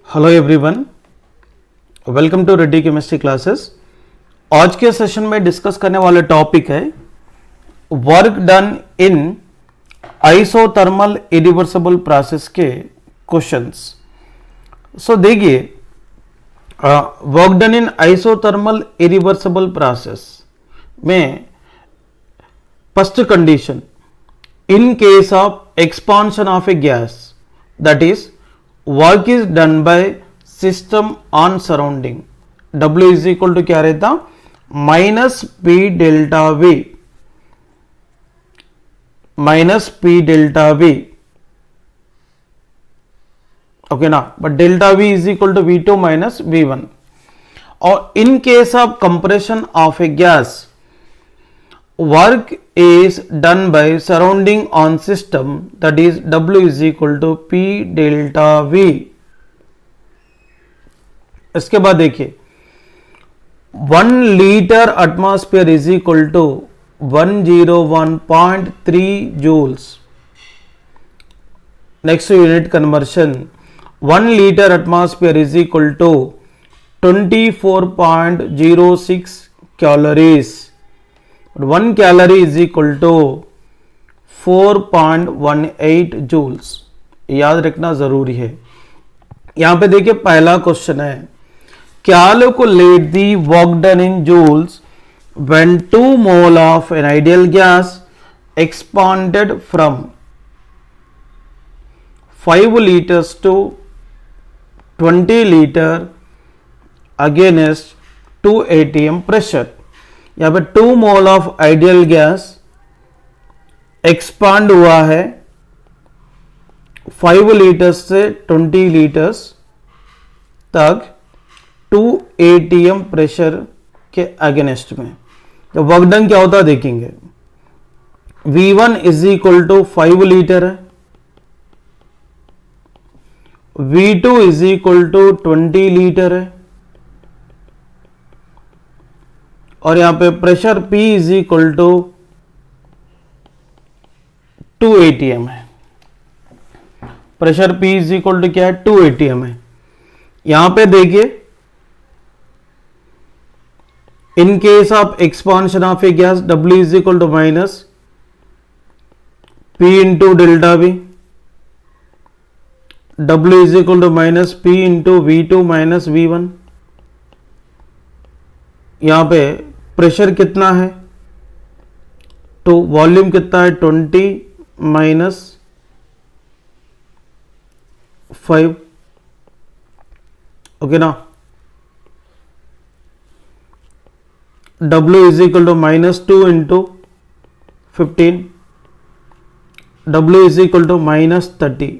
Hello everyone, welcome to Reddy chemistry classes. आज के session में डिस्कस करने वाला टॉपिक है work done in isothermal irreversible process के क्वेश्चंस। सो देखिए, work done in isothermal irreversible process में first condition, in case of expansion of a gas, that is work is done by system on surrounding. W is equal to क्या रहता, minus P delta V, minus P delta V, okay ना। But delta we is equal to V2 minus V1। और in case of compression of a gas, work is done by surrounding on system, that is W is equal to P delta V। इसके बाद देखिए, 1 litre atmosphere is equal to 101.3 joules. Next unit conversion, 1 litre atmosphere is equal to 24.06 calories. 1 calorie is equal to 4.18 joules. याद रखना जरूरी है। यहां पे देखिए, पहला क्वेश्चन है, calculate the work done in joules when 2 mole of an ideal gas expanded from 5 litres to 20 litre against 2 atm pressure. यहां पे 2 mole of ideal gas expand हुआ है 5 लीटर्स से 20 लीटर्स तक 2 atm प्रेशर के अगेंस्ट में। तो वर्क डन क्या होता है देखेंगे। V1 is equal to 5 litre है, V2 is equal to 20 litre है, और यहां पे pressure P is equal to 2 atm है। Pressure P is equal to क्या है, 2 atm है। यहां पे देखिए, in case of expansion of a gas, W is equal to minus P into delta V, W is equal to minus P into V2 minus V1। यहां पे pressure कितना है, तो वॉल्यूम कितना है, 20 माइनस 5, ओके ना। W is equal to minus 2 into 15, W is equal to minus 30।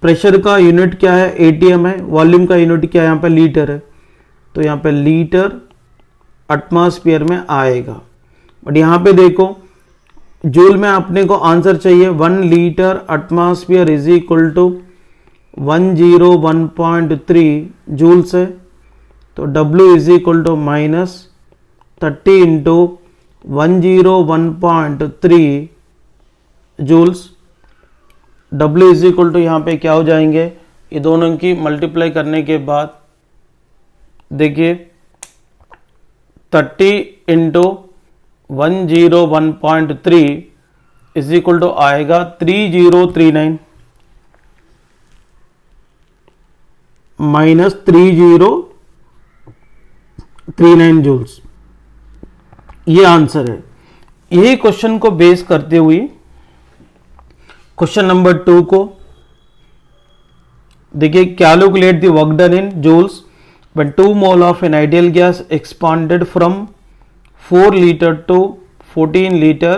Pressure का unit क्या है, atm है। वॉल्यूम का यूनिट क्या है, यहां पे लीटर है, तो यहां पे लीटर एटमॉस्फेयर में आएगा। बट यहां पे देखो, जूल में अपने को आंसर चाहिए। 1 litre atmosphere is equal to 101.3 joules है, तो W is equal to minus 30 into 101.3 joules. W is equal to यहां पे क्या हो जाएंगे, ये दोनों की मल्टीप्लाई करने के बाद देखिए, 30 इंटू 101.3 इज इक्वल टू आएगा 3039 माइनस 3039 जूल्स। ये आंसर है। यही क्वेश्चन को बेस करते हुए क्वेश्चन नंबर 2 को देखिए, calculate the work done in joules when 2 mole of an ideal gas expanded from 4 liter to 14 liter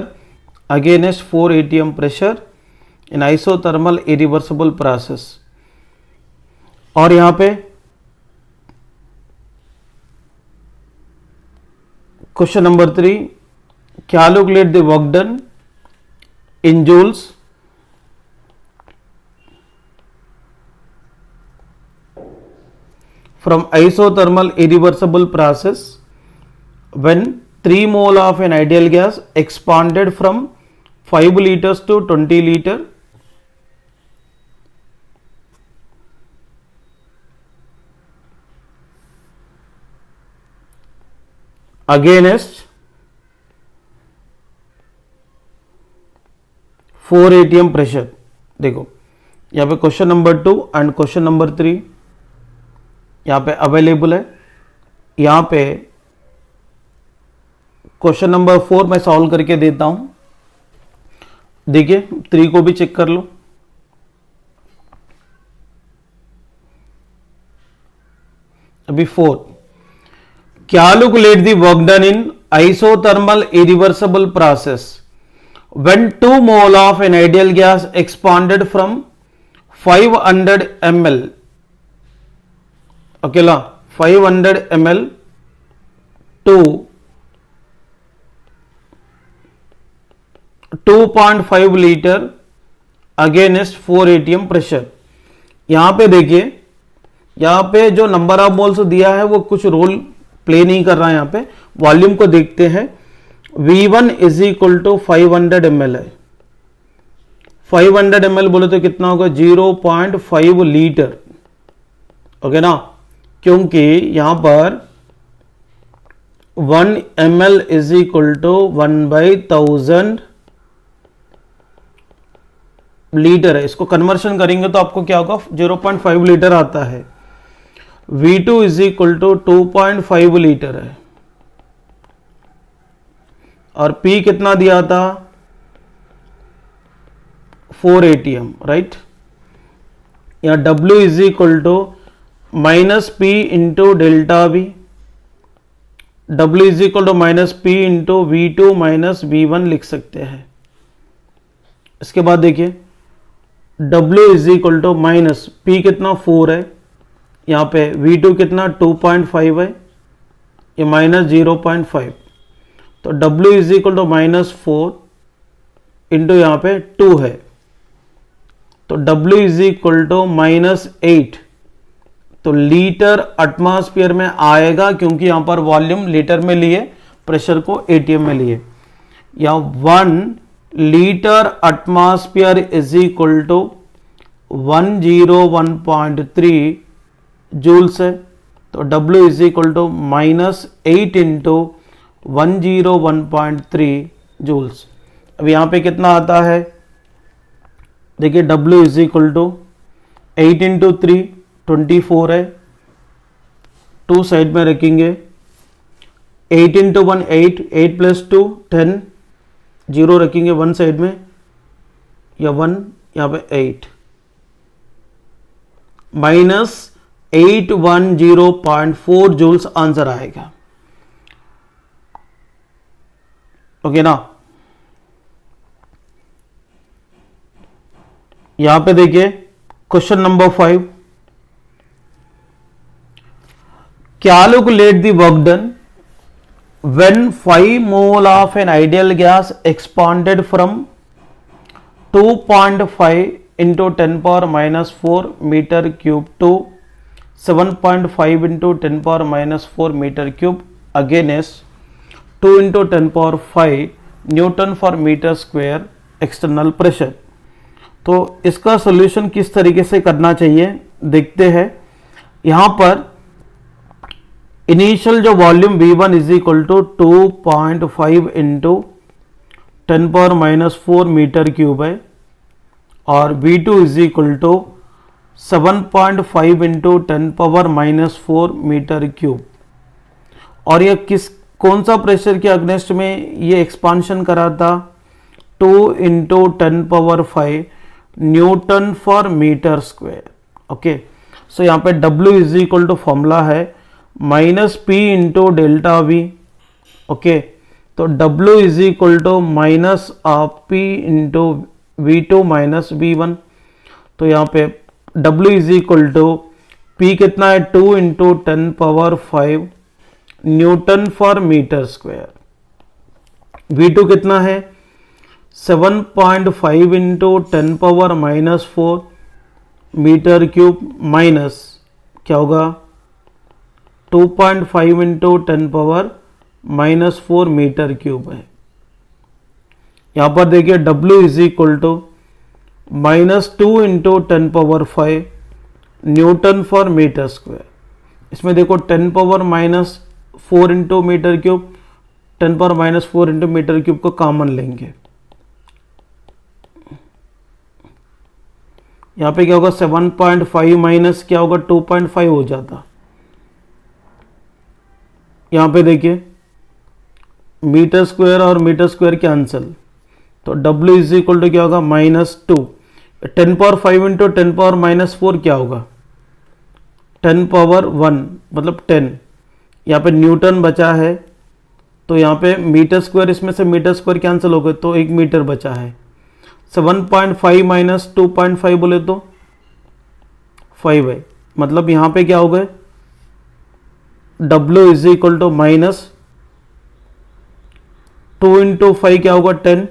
against 4 atm pressure in isothermal irreversible process। और यहां पे question number 3, calculate the work done in joules from isothermal irreversible process when 3 mole of an ideal gas expanded from 5 liters to 20 liter against 4 ATM pressure. देखो यहाँ पे question number 2 and question number 3 यहाँ पे available है। यहाँ पे question number 4 मैं solve करके देता हूं। देखिए 3 को भी चेक कर लो। अभी 4, calculate the work done in isothermal irreversible process when 2 mole of an ideal gas expanded from 500 ml, अकेला 500 ml to 2.5 litre against 4 ATM pressure. यहां पे देखिए, यहां पे जो नंबर ऑफ मोल्स दिया है वो कुछ रोल प्ले नहीं कर रहा है। यहां पे वॉल्यूम को देखते हैं। V1 is equal to 500 ml है। 500 ml बोले तो कितना होगा? 0.5 लीटर। ओके ना, क्योंकि यहां पर 1 ml is equal to 1/1000 litre है। इसको कन्वर्शन करेंगे तो आपको क्या होगा? 0.5 लीटर आता है। V2 is equal to 2.5 litre है और P कितना दिया था? 4 ATM, राइट। या W is equal to minus P into delta V। W is equal to minus P into V2 minus V1 लिख सकते हैं। इसके बाद देखिए W is equal to minus P कितना? 4 है। यहाँ पे V2 कितना? 2.5 है। ये माइनस 0.5, तो W is equal to minus 4 into यहाँ पे 2 है, तो W is equal to minus 8। तो लीटर एटमॉस्फेयर में आएगा, क्योंकि यहाँ पर वॉल्यूम लीटर में लिए, प्रेशर को ATM में लिए। या 1 litre atmosphere is equal to 101.3 joules है। तो W is equal to minus 8 into 101.3 joules. अब यहाँ पे कितना आता है? देखिए W is equal to 8 into 3 24 है। 2 साइड में रखेंगे। 8 इंटू 1 8, 8 प्लस 2 10, 0 रखेंगे 1 साइड में, या 1 यहाँ पे 8, माइनस 810.4 जूल्स आंसर आएगा। ओके ना। यहां पे देखिए question number 5, calculate the work done when 5 mole of an ideal gas expanded from 2.5 into 10 power minus 4 meter cube to 7.5 into 10 power minus 4 meter cube against 2 into 10 power 5 newton for metre square external pressure. तो इसका solution किस तरीके से करना चाहिए देखते हैं। यहां पर इनिशियल जो volume V1 is equal to 2.5 into 10 power minus 4 metre cube है, और V2 is equal to 7.5 into 10 power minus 4 metre cube. और ये कौन सा प्रेशर के अगेंस्ट में ये एक्सपांशन करा था? 2 into 10 power 5 newton for metre square. Okay, so यहाँ पे W is equal to formula है minus P into delta V। Okay, तो W is equal to minus P into V2 minus V1। तो यहाँ पे W is equal to P कितना है? 2 into 10 power 5 newton for metre square. V2 कितना है? 7.5 into 10 power minus 4 metre cube minus क्या होगा? 2.5 into 10 power minus 4 metre cube है। यहां पर देखिए W is equal to minus 2 into 10 power 5 newton for metre square. इसमें देखो 10 power minus 4 into metre cube, 10⁻⁴ into metre cube को कॉमन लेंगे, यहाँ पे क्या होगा 7.5 माइनस क्या होगा 2.5 हो जाता। यहाँ पे देखिए मीटर स्क्वायर और मीटर स्क्वायर कैंसिल, तो W इज इक्वल टू क्या होगा -2। 10⁻⁵ इंटू 10⁻⁴ क्या होगा 10⁻1 मतलब 10। यहाँ पे न्यूटन बचा है, तो यहाँ पे मीटर स्क्वायर, इसमें से मीटर स्क्वायर कैंसिल हो गए तो 1 मीटर बचा है। 7.5 माइनस 2.5 बोले तो 5 है, मतलब यहाँ पे क्या हो गए W is equal to -2 into 5 क्या होगा 10,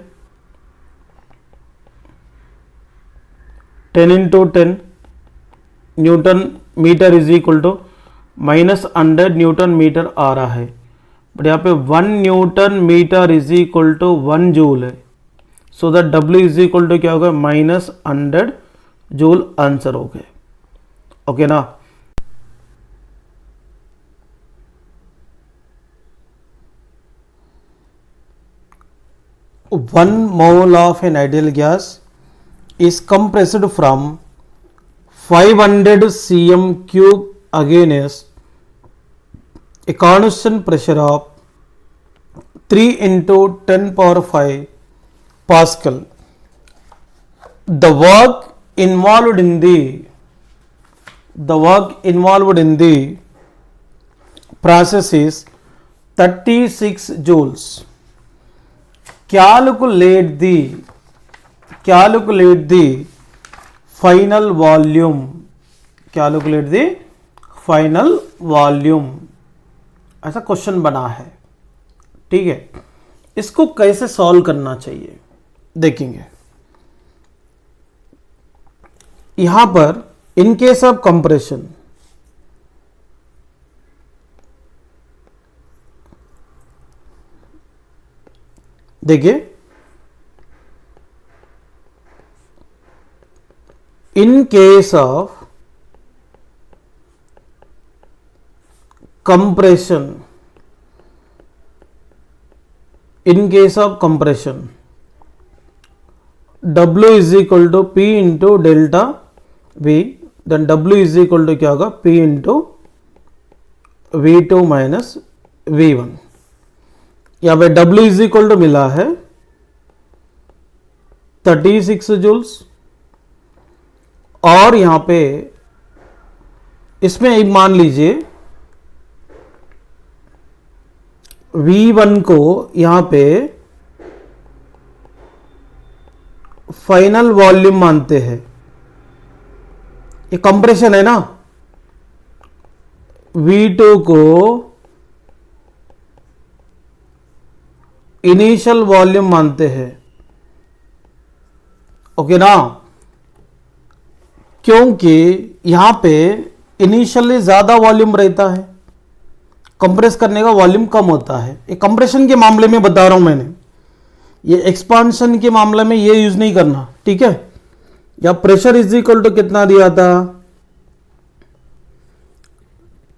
10 into 10 newton metre is equal to -100 newton metre आ रहा है, बट यहाँ पे 1 newton metre is equal to 1 joule है, so that W is equal to क्या होगा -100 जूल आंसर हो गए। ओके ना। One mole of an ideal gas is compressed from 500 cm cube against a constant pressure of 3 into 10⁵ Pascal. The work involved in the process is 36 joules. Calculate the final volume. Calculate the final volume, ऐसा question बना है, ठीक है। इसको कैसे solve करना चाहिए देखेंगे। यहां पर इन केस ऑफ कंप्रेशन, देखिए in case of compression, in case of compression W is equal to P into delta V, then W is equal to क्या होगा P into V2 minus V1। यहाँ पे W is equal to मिला है 36 joules, और यहाँ पे इसमें एक मान लीजिए V1 को यहाँ पे फाइनल वॉल्यूम मानते हैं, ये कंप्रेशन है ना। V2 को इनिशियल वॉल्यूम मानते हैं, ओके ना, क्योंकि यहां पे इनिशियली ज्यादा वॉल्यूम रहता है, कंप्रेस करने का वॉल्यूम कम होता है। ये कंप्रेशन के मामले में बता रहा हूं मैंने, ये एक्सपांशन के मामले में ये यूज नहीं करना, ठीक है। या प्रेशर इज इक्वल टू कितना दिया था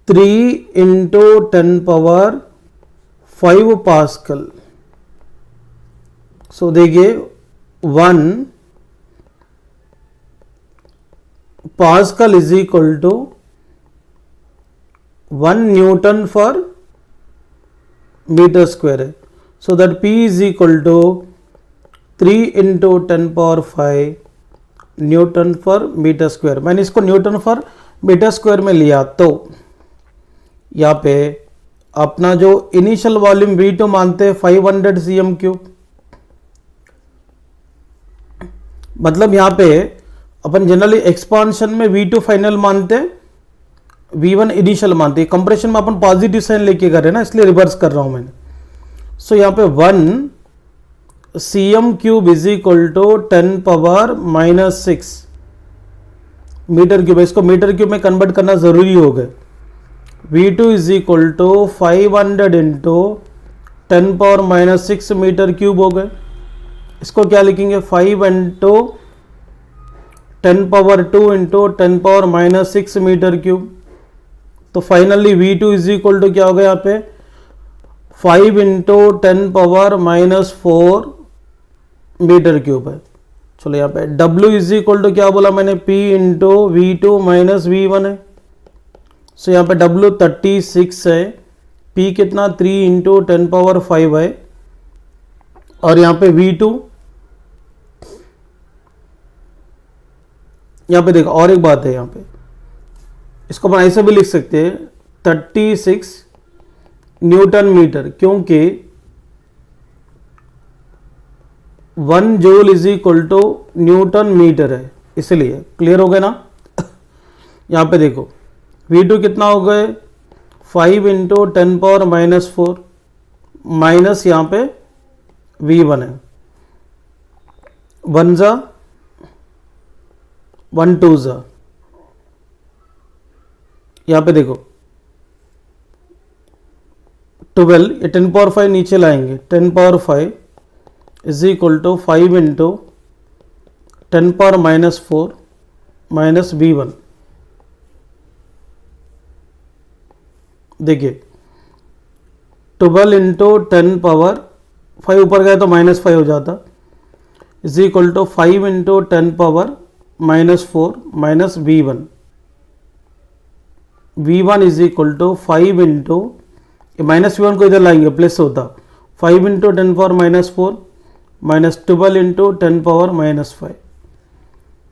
3 इंटू 10⁵ पास्कल। सो देखिए 1 pascal is equal to 1 newton for metre square है, so that P is equal to 3 into 10⁵ newton for metre square. मैंने इसको न्यूटन फॉर मीटर स्क्वायर में लिया, तो यहाँ पे अपना जो इनिशियल वॉल्यूम V2 मानते हैं 500 cm3, मतलब यहाँ पे अपन जनरली एक्सपांशन में V2 फाइनल मानते हैं, V1 इनिशियल मानते हैं। कंप्रेशन में अपन पॉजिटिव साइन लेके कर रहे हैं ना, इसलिए रिवर्स कर रहा हूं मैंने। सो यहाँ पे 1 cm³ is equal to 10⁻⁻6 metre cube. इसको मीटर क्यूब में कन्वर्ट करना जरूरी हो गया। V2 is equal to 500 into 10⁻⁻6 metre cube हो गए। इसको क्या लिखेंगे 5 इंटू 10⁻² इंटू 10⁻⁻6 मीटर क्यूब। तो finally V2 is equal to क्या हो गया यहाँ पे 5 इंटू 10⁻⁻4 मीटर क्यूब है। चलो यहाँ पे W इज इक्वल टू क्या बोला मैंने, P into V2 minus V1 है। सो यहाँ पे W 36 है, P कितना 3 इंटू 10⁻5 है, और यहाँ पे V2, यहाँ पे देखो और एक बात है, यहाँ पे इसको अपन ऐसे भी लिख सकते हैं 36 न्यूटन मीटर, क्योंकि 1 joule is equal to newton metre है, इसलिए। क्लियर हो गया ना। यहाँ पे देखो V2 कितना हो गए 5 इंटू 10⁻⁻4 माइनस यहाँ पे V1 है, 1 जा 1 2 जा, यहाँ पे देखो 12, ये 10⁻5 नीचे लाएंगे, 10⁻5 is equal to 5 into 10⁻⁻4 minus V1। देखिए 12 इंटू 10⁻5 ऊपर गए तो -5 हो जाता, is equal to 5 into 10⁻⁻4 minus V1। V1 is equal to 5 into, -V1 को इधर लाएंगे प्लस होता, 5 इंटू 10⁻⁻4 माइनस 12 इंटू 10⁻⁻5।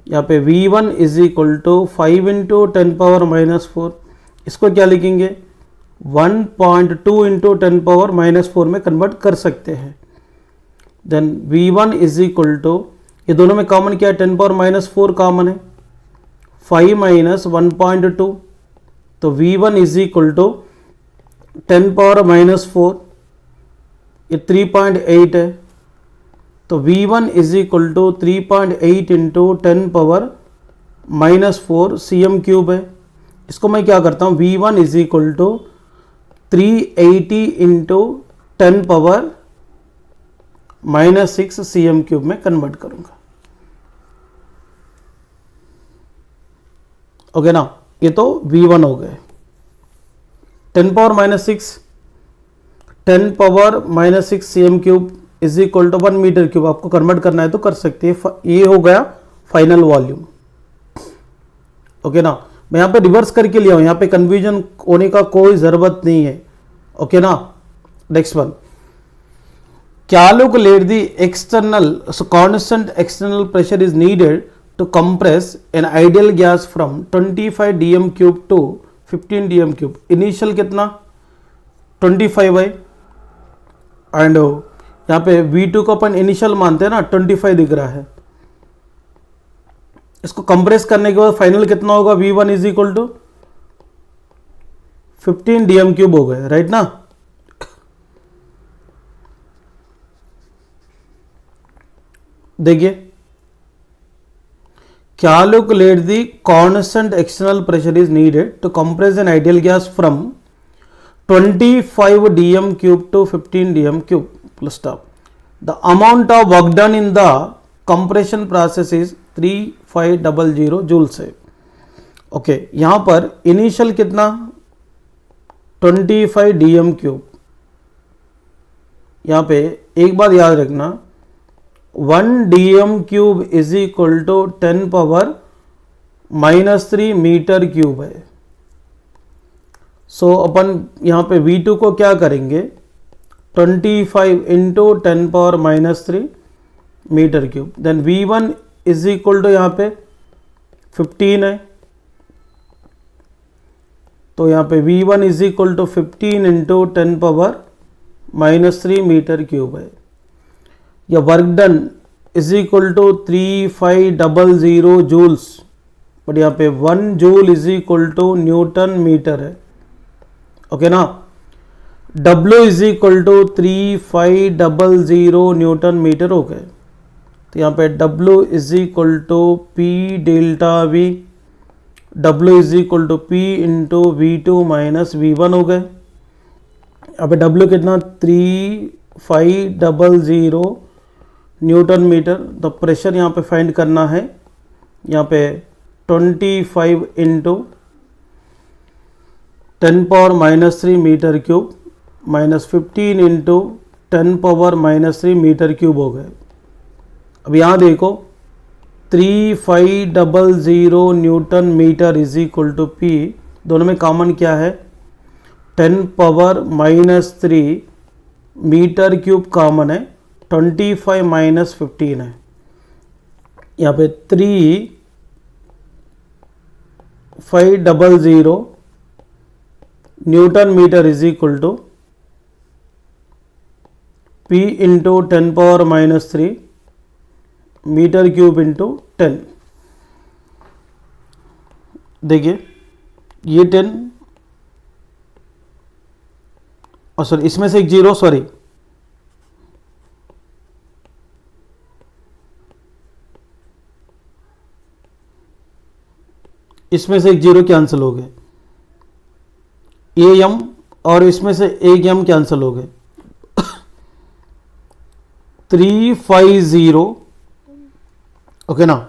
यहाँ पे V1 is equal to 5 into 10⁻⁻4, इसको क्या लिखेंगे 1.2 इंटू 10⁻⁻4 में कन्वर्ट कर सकते हैं। Then V1 is equal to, ये दोनों में कॉमन क्या है, 10⁻⁻4 कॉमन है, 5 माइनस 1.2, तो V1 इज इक्वल टू 10⁻⁻4, ये 3.8 है, तो V1 is equal to 3.8 into 10⁻⁻4 cm cube है। इसको मैं क्या करता हूँ, V1 is equal to 380 into 10⁻⁻6 cm cube में कन्वर्ट करूंगा। ओके ना, ये तो V1 हो गए। 10⁻⁻6 cm क्यूब is equal to 1 metre cube, आपको कन्वर्ट करना है तो कर सकते हैं। ये हो गया फाइनल वॉल्यूम। ओके ना, मैं यहाँ पे रिवर्स करके लिया हूँ, यहाँ पे कंफ्यूजन होने का कोई ज़रूरत नहीं है। ओके ना, next one, calculate the external constant external pressure is needed to compress an ideal gas from 25 dm cube to 15 dm cube. Initial कितना 25 है, एंड यहाँ पे V2 को अपन इनिशियल मानते हैं ना, 25 दिख रहा है। इसको कंप्रेस करने के बाद फाइनल कितना होगा, V1 is equal to 15 dm cube हो गए, राइट ना। देखिए, calculate the constant external pressure is needed to compress an ideal gas from 25 dm cube to 15 dm cube plus stop. The amount of work done in the compression process is 3500 joules है। Okay, यहाँ पर initial कितना 25 dm cube. यहाँ पे एक बात याद रखना, 1 dm cube is equal to 10⁻⁻3 metre cube है। सो अपन यहाँ पे V2 को क्या करेंगे, 25 into 10⁻⁻3 metre cube. Then V1 is equal to यहाँ पे 15 है, तो यहाँ पे V1 is equal to 15 into 10⁻⁻3 metre cube है। या work done is equal to 3500 joules, but यहाँ पे 1 joule is equal to newton metre है। ओके ना, W is equal to 3500 newton metre हो गए। तो यहाँ पे W is equal to P delta V, W is equal to P into V2 minus V1 हो गए। यहाँ पे W कितना 3500 न्यूटन मीटर। तो प्रेशर यहाँ पे फाइंड करना है, यहाँ पे 25 into 10⁻⁻3 metre cube minus 15 into 10⁻³ metre cube हो गए। अब यहाँ देखो 3500 newton metre is equal to P, दोनों में कॉमन क्या है 10⁻³ मीटर क्यूब कॉमन है, 25 माइनस 15 है, यहाँ पे 3500 newton metre is equal to P into 10⁻³ metre cube into 10। देखिए ये 10 और सॉरी इसमें से एक जीरो, सॉरी इसमें से एक जीरो कैंसिल हो गए, AM और इसमें से एक M कैंसिल हो गए। 350 ओके ना,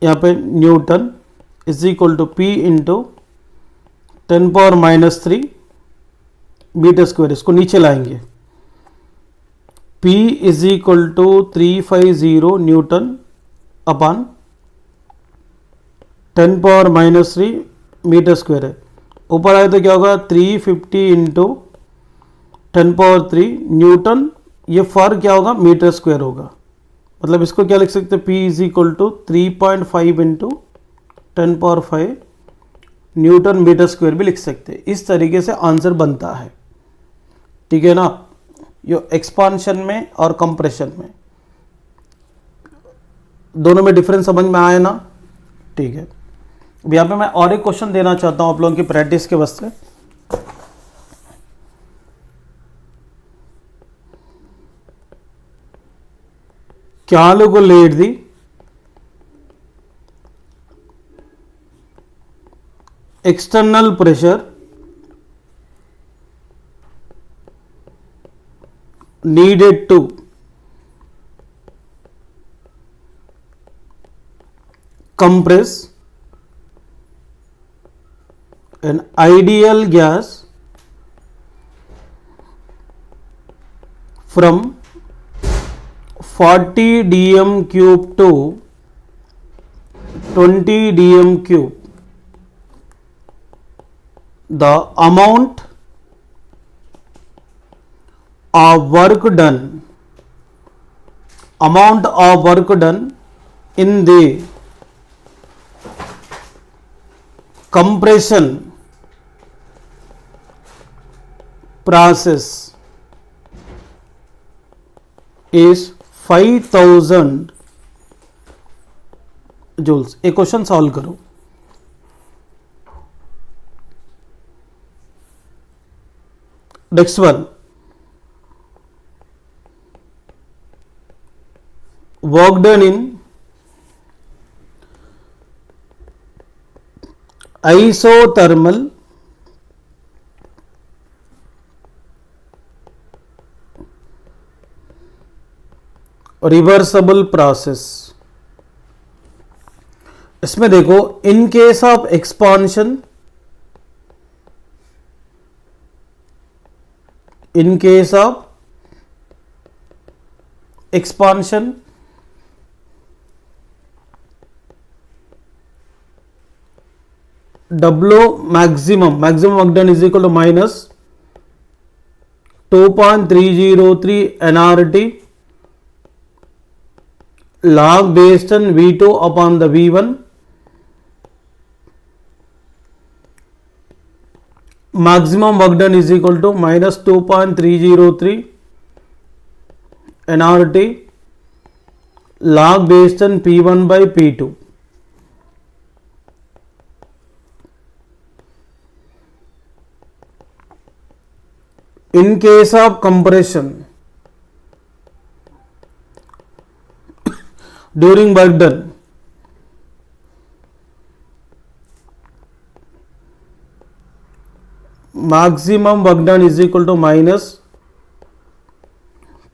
यहाँ पे newton is equal to P into 10⁻³ metre square, इसको नीचे लाएंगे। P is equal to 350 newton upon 10⁻³ metre square है, ऊपर आए तो क्या होगा 350 इंटू 10⁻³ न्यूटन, ये फॉर क्या होगा मीटर स्क्वायर होगा, मतलब इसको क्या लिख सकते हैं P is equal to 3.5 into 10⁻⁵ newton metre square भी लिख सकते हैं। इस तरीके से आंसर बनता है, ठीक है ना। ये एक्सपांशन में और कंप्रेशन में दोनों में डिफरेंस समझ में आया ना, ठीक है। अब यहाँ पे मैं और एक क्वेश्चन देना चाहता हूं आप लोगों की प्रैक्टिस के वास्ते। Calculate the external pressure needed to compress an ideal gas from 40 dm cube to 20 dm cube. The amount of work done in the compression process is 5000 joules. एक क्वेश्चन सॉल्व करो। Next one, work done in isothermal reversible process. इसमें देखो in case of expansion, in case of expansion W maximum work done is equal to minus 2.303 nRT log based on V2 upon the V1, maximum work done is equal to minus 2.303 nRT log based on P1 by P2. In case of compression during work done, maximum work done is equal to minus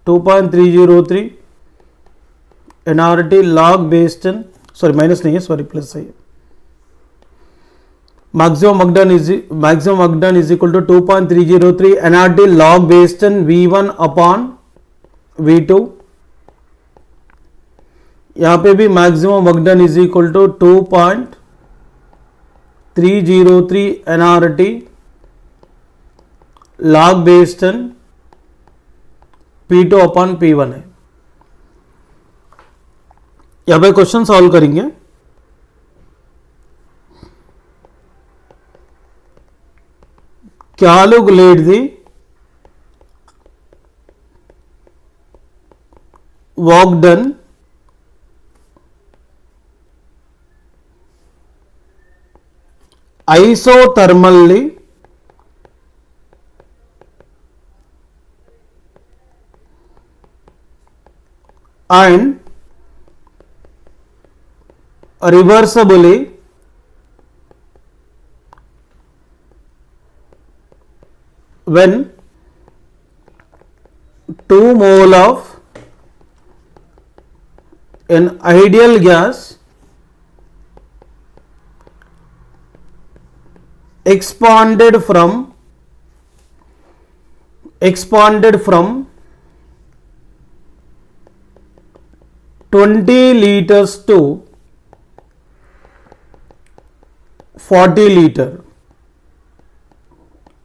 2.303 nRT log based on, sorry minus नहीं है, sorry plus है, maximum work done is equal to 2.303 nRT log based on V1 upon V2. यहाँ पे भी maximum work done is equal to 2.303 nRT log based on P2 upon P1 है। यहाँ पे question solve करेंगे। Calculate the work done isothermally and reversibly when 2 mole of an ideal gas expanded from 20 liters to 40 liter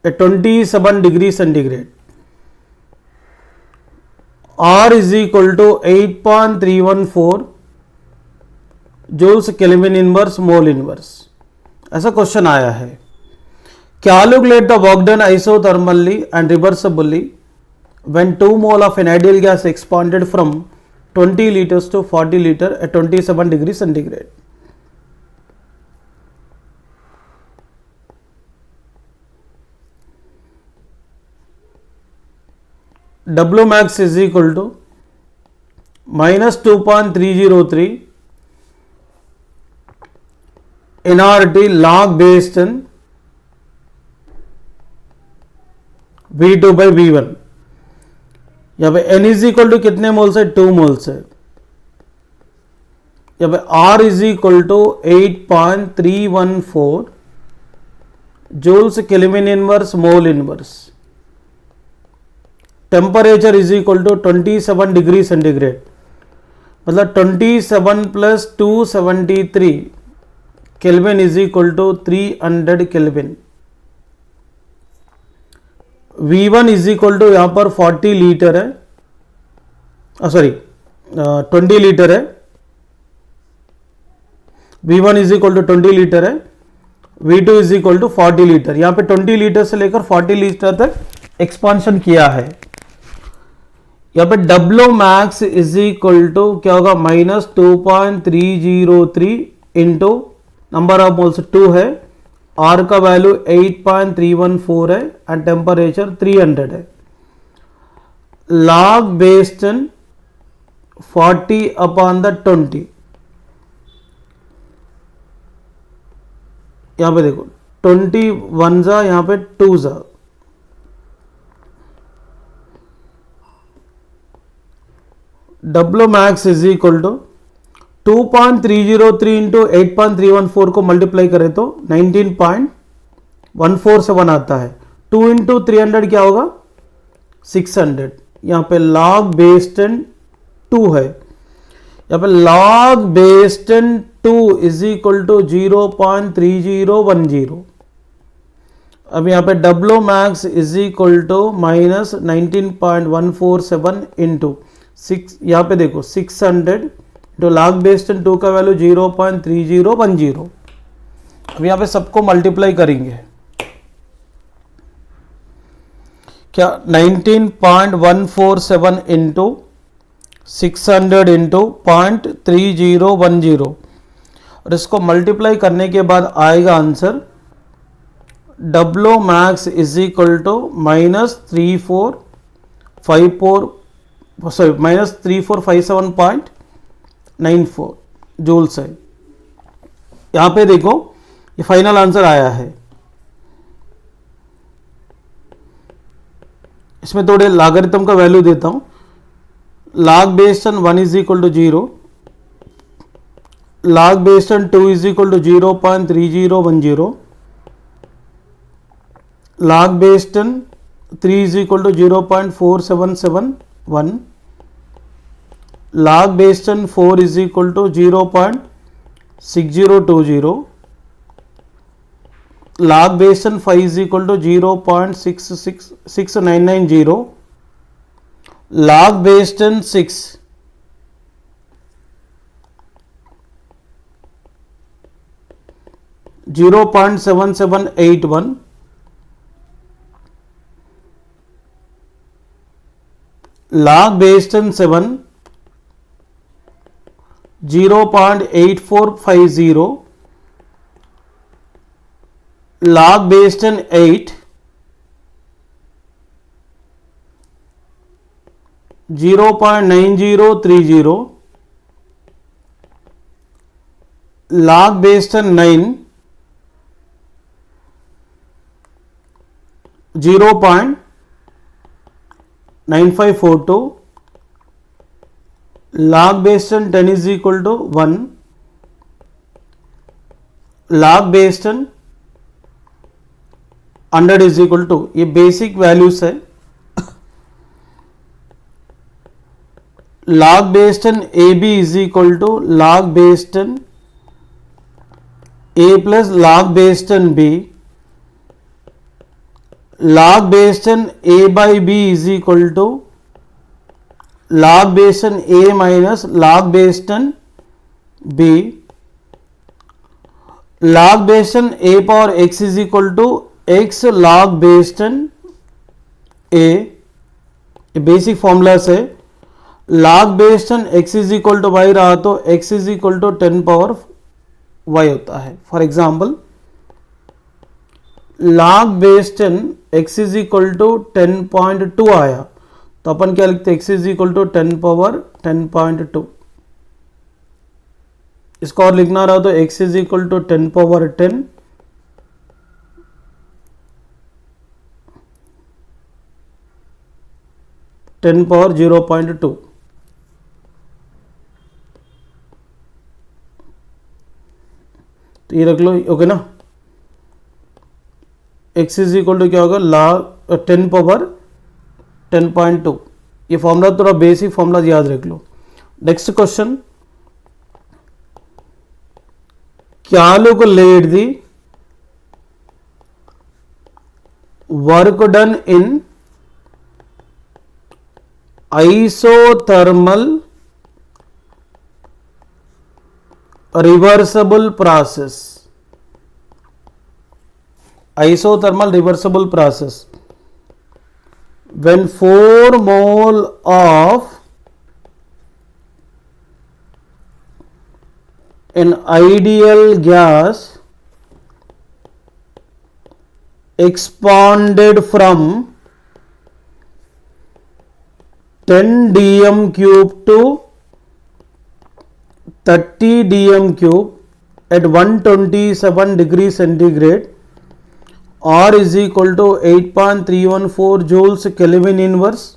at 27 degree centigrade. R is equal to 8.314 joules Kelvin inverse mole inverse। ऐसा question आया है। Calculate the work done isothermally and reversibly when 2 mole of an ideal gas expanded from 20 liters to 40 liter at 27 degree centigrade। W max is equal to minus 2.303 nRT log based on V2 by V1। यहाँ पे N is equal to कितने moles है? 2 moles है। यहाँ पे R is equal to 8.314 joules kelvin inverse mole inverse. Temperature is equal to 27 degree centigrade, मतलब 27 plus 273 kelvin is equal to 300 kelvin. V1 is equal to यहाँ पर 40 litre है, sorry 20 litre है। V1 is equal to 20 litre है, V2 is equal to 40 litre. यहाँ पे 20 litre से लेकर 40 लीटर तक एक्सपांशन किया है। यहाँ पे W max is equal to क्या होगा? Minus 2.303 into number of moles 2 है, R का वैल्यू 8.314 है एंड टेम्परेचर 300 है। Log based on 40 upon the 20। यहाँ पे देखो 21 जा, यहाँ पे 2 जा, W max is equal to 2.303 into 8.314 को मल्टीप्लाई करें तो 19.147 आता है। 2 इंटू 300 क्या होगा? 600। यहाँ पे लॉग बेस्ड ऑन 2 है, यहाँ पे log based on 2 is equal to 0.3010। अब यहाँ पे W max is equal to minus 19.147 into 6, यहाँ पे देखो 600 तो लॉग बेस्ड ऑन 2 का वैल्यू 0.3010। अब यहाँ पे सबको मल्टीप्लाई करेंगे, क्या 19.147 इंटू 600 इंटू 0.3010 और इसको मल्टीप्लाई करने के बाद आएगा answer W max is equal to minus 3457.94 joules है। यहाँ पे देखो ये फाइनल आंसर आया है। इसमें थोड़े लॉगरिथम का वैल्यू देता हूँ। Log based on 1 is equal to 0, log based on 2 is equal to 0.3010, log base 10 3 is equal to 0.4771, log base 10 4 is equal to 0.6020, log base 10 5 is equal to 0.66990, log base 10 6 0.7781, log base 10 7 0.8450, log base 10 8 0.9030, log base 10 9 0.9542, log base 10 is equal to 1, log base 10 100 is equal to, ये basic values है. log base 10 AB is equal to log base 10 A plus log base 10 B, log base 10 A by B is equal to log base 10 A minus log base 10 B, log base 10 A power x is equal to x log base 10 A, ये basic formula से log base 10 x is equal to y रहा तो x is equal to 10 power y होता है. For example log base 10 x is equal to 10.2 आया तो अपन क्या लिखते हैं, x is equal to 10 power 10.2. इसको और लिखना रहा तो x is equal to 10 power 10 10 power 0.2. तो ये रख लो, ओके ना. x इज इक्वल टू क्या होगा, log 10 पावर 10.2. ये फॉर्मूला थोड़ा बेसिक फॉर्मूला याद रख लो. Next question, calculate the work done in isothermal reversible process. Isothermal reversible process, when 4 mole of an ideal gas expanded from 10 dm cube to 30 dm cube at 127 degrees centigrade, R is equal to 8.314 joules Kelvin inverse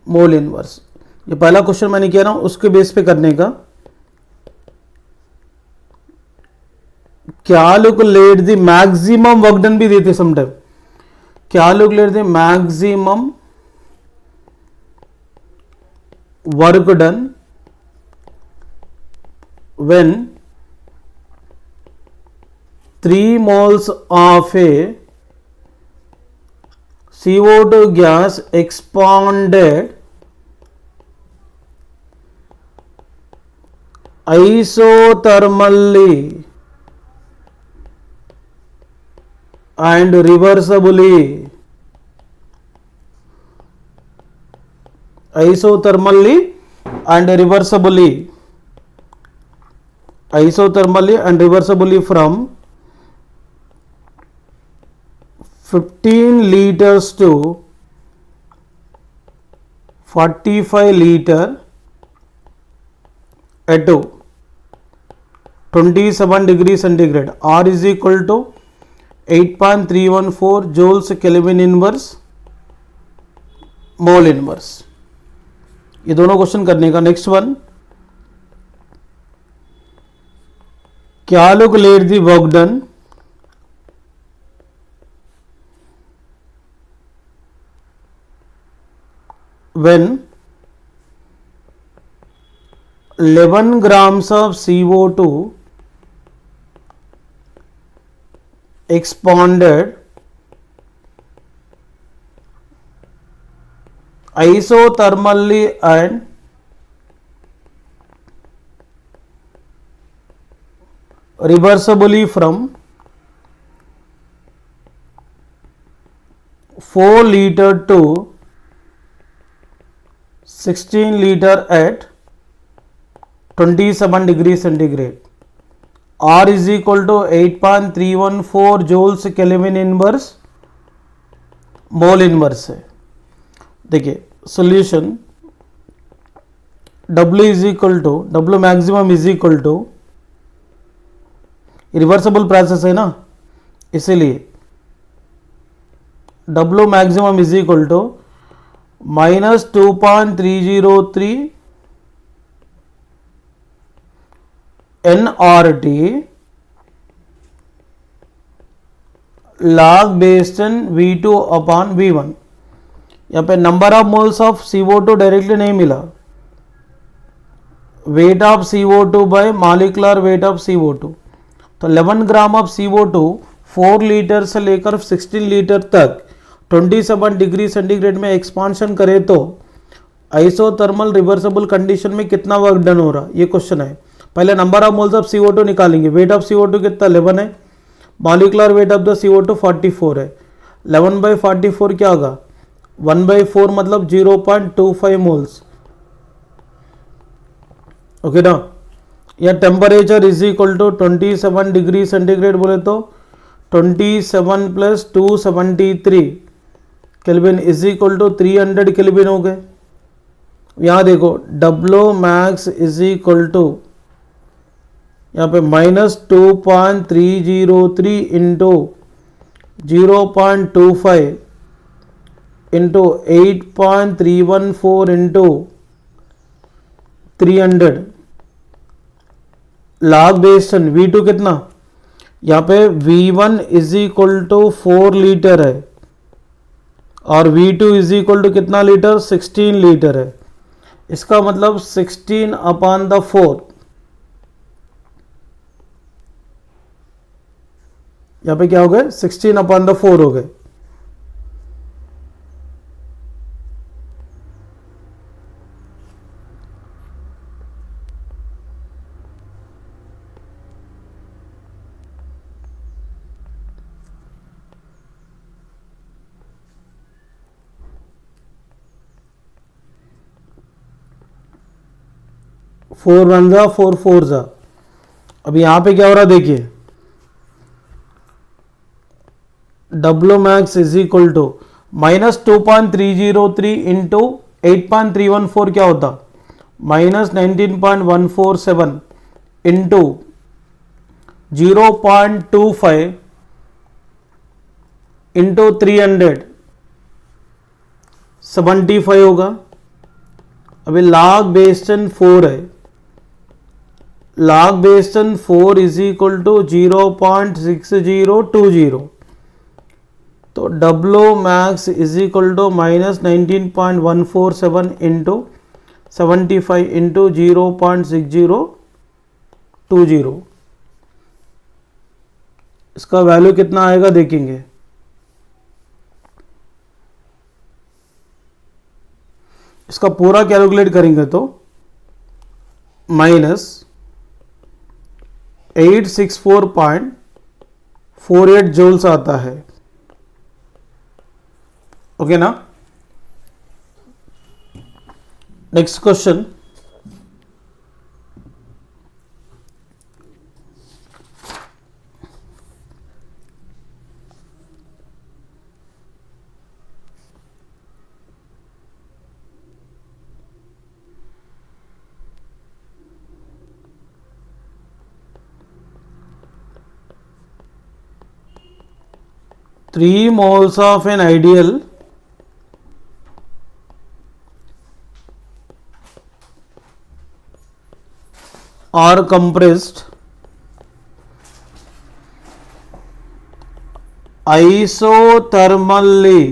mole inverse. ये पहला question मैंने किया ना, उसके base पे करने का. Calculate the maximum work done भी देते sometime. Calculate the maximum work done when 3 moles of a CO2 gas expanded isothermally and reversibly. Isothermally and reversibly. Isothermally and reversibly from 15 liters to 45 liter at 27 degrees centigrade. R is equal to 8.314 joules Kelvin inverse mole inverse. ये दोनों question करने का. Next one, calculate the work done when 11 grams of CO2 expanded isothermally and reversibly from 4 liter to 16 liter at 27 degree centigrade. R is equal to 8.314 joules kelvin inverse mole inverse है. देखिए solution W is equal to W maximum is equal to reversible process है ना, इसीलिए W maximum is equal to -2.303 nRT log based on V2 upon V1. यहाँ पे number of moles of CO2 directly नहीं मिला, weight of CO2 bye molecular weight of CO2. तो 11 gram of CO2 4 litre से लेकर 16 लीटर तक 27 degree centigrade में expansion करे तो आइसोथर्मल रिवर्सिबल कंडीशन में कितना वर्क डन हो रहा, ये क्वेश्चन है. पहले number of moles of CO2 निकालेंगे. वेट ऑफ CO2 कितना 11 है, molecular weight of the CO2 44 है. 11/44 क्या होगा, 1/4 मतलब 0.25 मोल्स. ओके ना. या temperature is equal to 27 degree centigrade बोले तो 27 + 273 kelvin is equal to 300 kelvin हो गए. यहाँ देखो W max is equal to यहाँ पे -2.303 into 0.25 into 8.314 into 300 log based on V2 कितना, यहाँ पे V1 is equal to 4 litre है और V2 इज इक्वल टू कितना लीटर, 16 लीटर है. इसका मतलब 16/4 यहाँ पे क्या हो गए, 16/4 हो गए. फोर वन जा 4 4 जा. अब यहां पे क्या हो रहा देखिए, W max is equal to -2.303 into 8.314 क्या होता, -19.147 इंटू 0.25 इंटू 300 75 होगा. अभी लॉग बेस्ड ऑन 4 है, log based on 4 is equal to 0.6020. तो W max is equal to -19.147 into 75 into 0.6020. इसका वैल्यू कितना आएगा देखेंगे. इसका पूरा कैलकुलेट करेंगे तो -864.48 जूल्स आता है. ओके ना. Next question, three moles of an ideal are compressed isothermally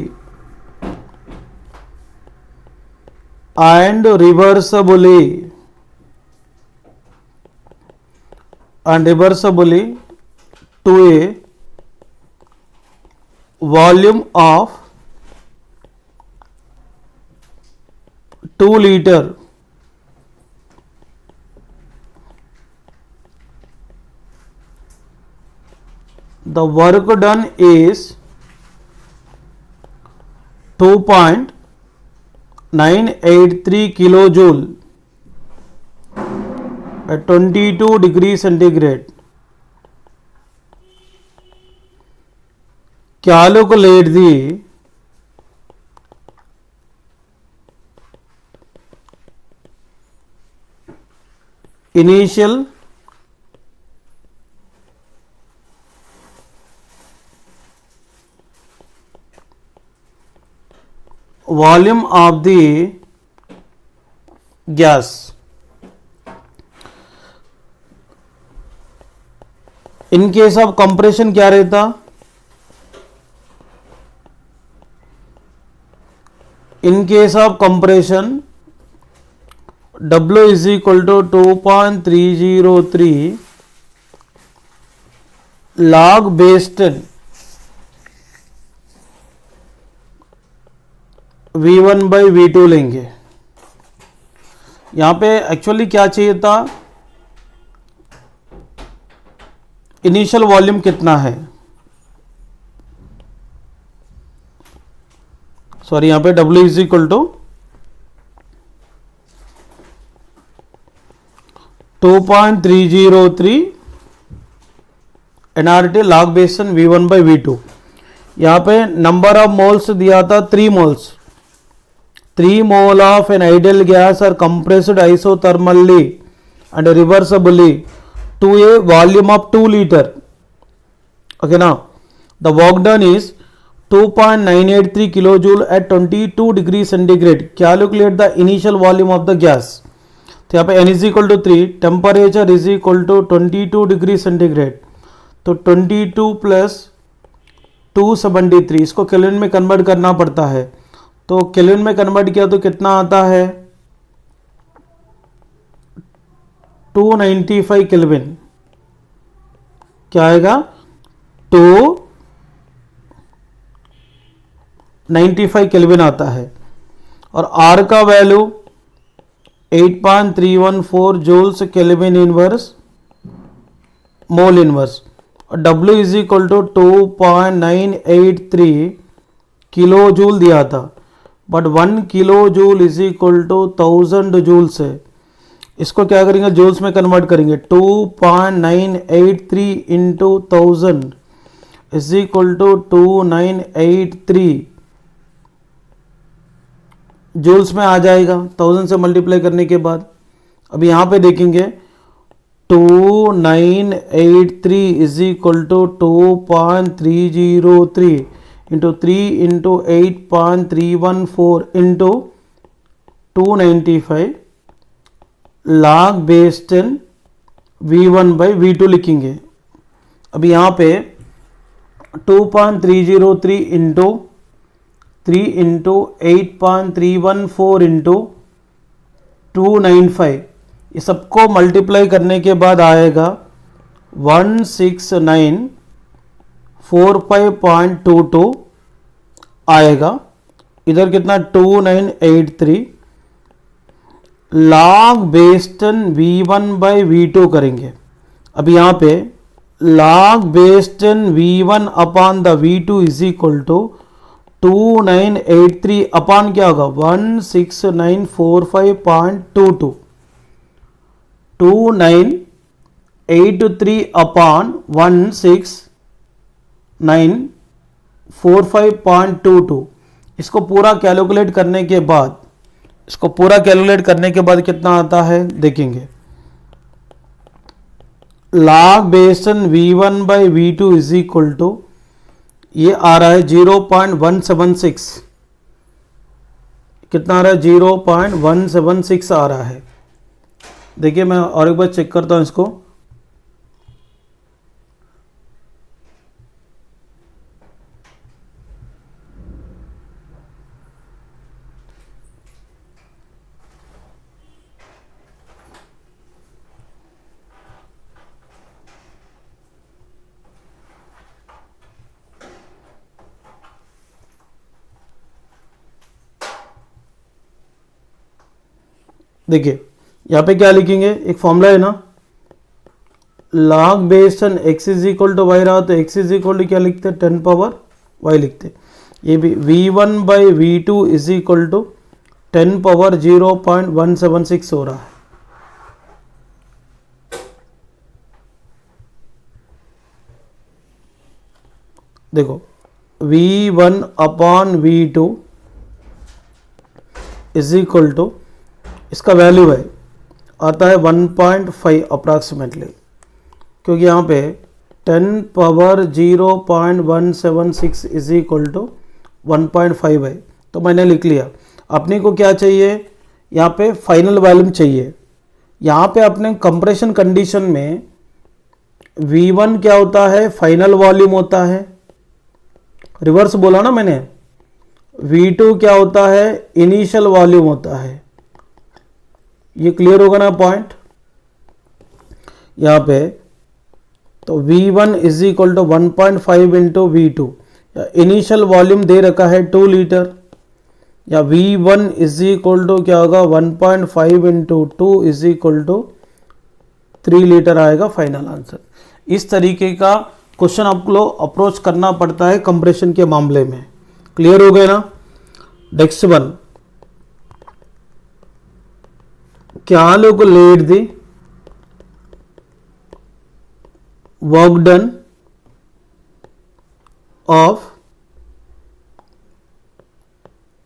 and reversibly to a volume of 2 liter. The work done is 2.983 kilojoule at 22 degrees centigrade. Calculate the initial volume of the gas. In case of compression क्या रहता? In case of compression, W is equal to 2.303 log base 10 V1 by V2 लेंगे. यहाँ पे actually क्या चाहिए था? Initial volume कितना है? सॉरी, यहाँ पे W is equal to 2.303 nRT log base 10 V1 by V2. यहाँ पे नंबर ऑफ मोल्स दिया था 3 moles. 3 mole of an ideal gas are compressed isothermally and reversibly to a volume of 2 liter. Okay, now the work done is 2.983 kilojoule at 22 degrees centigrade. Calculate the initial volume of the gas. तो यहाँ पे n is equal to 3, temperature is equal to 22 degree centigrade. तो 22 plus 273, इसको kelvin में convert करना पड़ता है. तो केल्विन में कन्वर्ट किया तो कितना आता है? 295 केल्विन. क्या आएगा? 295 केल्विन आता है. और R का value 8.314 joules kelvin inverse mole inverse. और W is equal to 2.983 kilo joule दिया था, but 1 kilo joule is equal to 1000 joules है. इसको क्या करेंगे? जूल्स में कन्वर्ट करेंगे. 2.983 into 1000 is equal to 2983 joules में आ जाएगा 1000 से मल्टीप्लाई करने के बाद. अब यहाँ पे देखेंगे 2983 is equal to 2.303 into 3 into 8.314 into 295 log base 10 V1 by V2 लिखेंगे. अब यहाँ पे 2.303 into 3 into 8.314 into 295, ये सबको मल्टीप्लाई करने के बाद आएगा 16945.22 आएगा. इधर कितना? 2983 log base 10 V1 by V2 करेंगे. अब यहाँ पे log base 10 V1 upon the V2 is equal to 2983 upon क्या होगा? 16945.22. 2983 अपॉन 16945.22. इसको पूरा कैलकुलेट करने के बाद कितना आता है देखेंगे. Log base 10 V1 by V2 is equal to, ये आ रहा है 0.176. कितना आ रहा है? 0.176 आ रहा है. देखिए मैं और एक बार चेक करता हूं इसको. देखिए यहाँ पे क्या लिखेंगे, एक फॉर्मूला है ना, log based on x is equal to y रहा तो x इज इक्वल टू क्या लिखते हैं 10 पावर y लिखते हैं। ये भी v1 by v2 is equal to 10 power 0.176 हो रहा है। देखो v1 upon v2 is equal to, इसका वैल्यू है आता है 1.5 अप्रॉक्सीमेटली, क्योंकि यहाँ पे 10 पावर 0.176 इज इक्वल टू 1.5 है, तो मैंने लिख लिया। अपने को क्या चाहिए, यहाँ पे फाइनल वॉल्यूम चाहिए। यहाँ पे अपने कंप्रेशन कंडीशन में V1 क्या होता है, फाइनल वॉल्यूम होता है, रिवर्स बोला ना मैंने। V2 क्या होता है, इनिशियल वॉल्यूम होता है। ये क्लियर होगा ना पॉइंट यहाँ पे। तो V1 is equal to 1.5 into V2, initial volume दे रखा है 2 लीटर, या V1 इज इक्वल टू क्या होगा 1.5 into 2 is equal to 3 litre आएगा फाइनल आंसर। इस तरीके का क्वेश्चन आपको अप्रोच करना पड़ता है कंप्रेशन के मामले में। क्लियर हो गए ना। Next one, calculate the work done of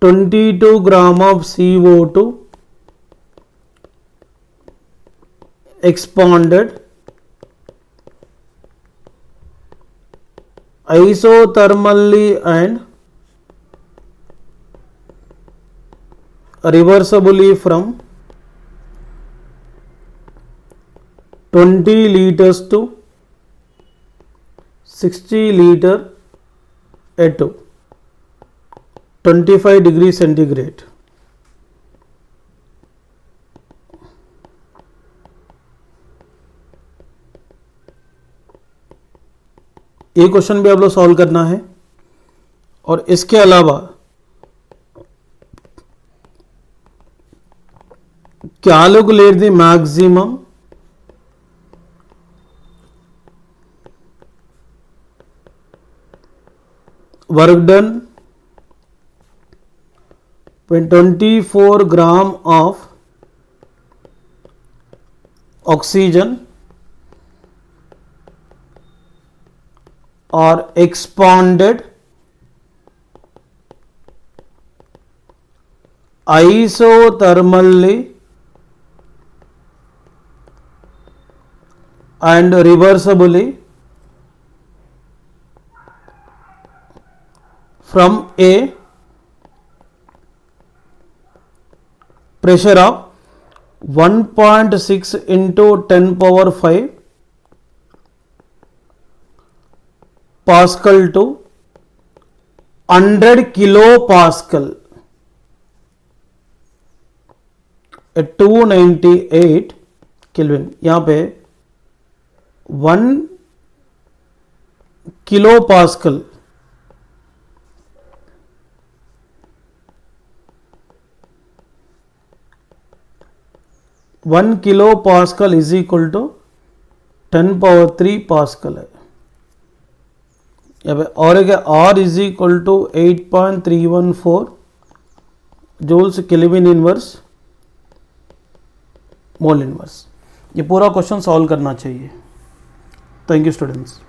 22 gram of CO2 expanded isothermally and reversibly from 20 liters to 60 liter at 25 degree centigrade। ये क्वेश्चन भी आप लोग सॉल्व करना है। और इसके अलावा calculate the maximum work done when 24 gram of oxygen are expanded isothermally and reversibly from a pressure of 1.6 into 10 power 5 Pascal to 100 kilopascal at 298 Kelvin। यहाँ पे 1 kilopascal 1 kilo pascal is equal to 10 power 3 pascal है। यहाँ पे और एक R is equal to 8.314 joules kelvin inverse mole inverse. ये पूरा question solve करना चाहिए। Thank you students.